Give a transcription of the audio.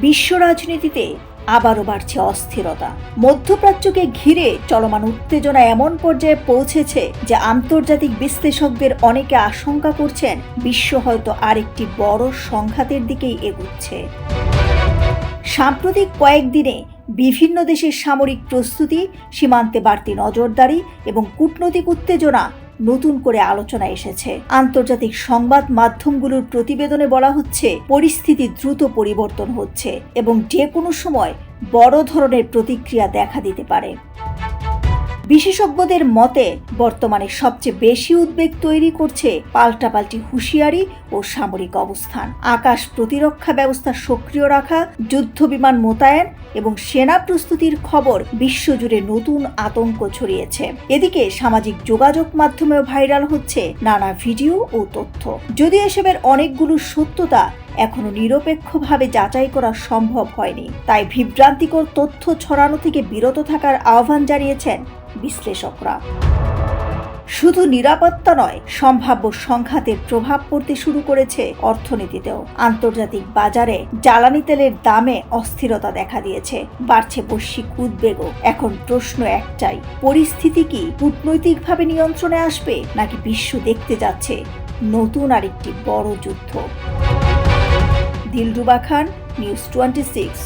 বিশ্ব রাজনীতিতে আবারও বাড়ছে অস্থিরতা। মধ্যপ্রাচ্যকে ঘিরে চলমান উত্তেজনা এমন পর্যায়ে পৌঁছেছে যে আন্তর্জাতিক বিশ্লেষকদের অনেকে আশঙ্কা করছেন বিশ্ব হয়তো আরেকটি বড় সংঘাতের দিকেই এগুচ্ছে। সাম্প্রতিক কয়েকদিনে বিভিন্ন দেশের সামরিক প্রস্তুতি, সীমান্তে বাড়তি নজরদারি এবং কূটনৈতিক উত্তেজনা নতুন করে আলোচনায় এসেছে। আন্তর্জাতিক সংবাদ মাধ্যমগুলোর প্রতিবেদনে বলা হচ্ছে পরিস্থিতি দ্রুত পরিবর্তন হচ্ছে এবং যে কোনো সময় বড় ধরনের প্রতিক্রিয়া দেখা দিতে পারে। বিশেষজ্ঞদের মতে বর্তমানে সবচেয়ে বেশি উদ্বেগ তৈরি করছে পাল্টাপাল্টি হুঁশিয়ারি ও সামরিক অবস্থান। আকাশ প্রতিরক্ষা ব্যবস্থা সক্রিয় রাখা, যুদ্ধবিমান মোতায়েন এবং সেনা প্রস্তুতির খবর বিশ্বজুড়ে নতুন আতঙ্ক ছড়িয়েছে। এদিকে সামাজিক যোগাযোগ মাধ্যমেও ভাইরাল হচ্ছে নানা ভিডিও ও তথ্য। যদিও এসবের অনেকগুলো সত্যতা এখনো নিরপেক্ষভাবে যাচাই করা সম্ভব হয়নি, তাই বিভ্রান্তিকর তথ্য ছড়ানো থেকে বিরত থাকার আহ্বান জানিয়েছেন বিশ্লেষকরা। শুধু নিরাপত্তা নয়, সম্ভাব্য সংঘাতের প্রভাব পড়তে শুরু করেছে অর্থনীতিতেও। আন্তর্জাতিক বাজারে জ্বালানি তেলের দামে অস্থিরতা দেখা দিয়েছে, বাড়ছে বৈশ্বিক উদ্বেগও। এখন প্রশ্ন একটাই, পরিস্থিতি কি কূটনৈতিকভাবে নিয়ন্ত্রণে আসবে নাকি বিশ্ব দেখতে যাচ্ছে নতুন আরেকটি বড় যুদ্ধ? দিলরুবা খান, নিউজ 26।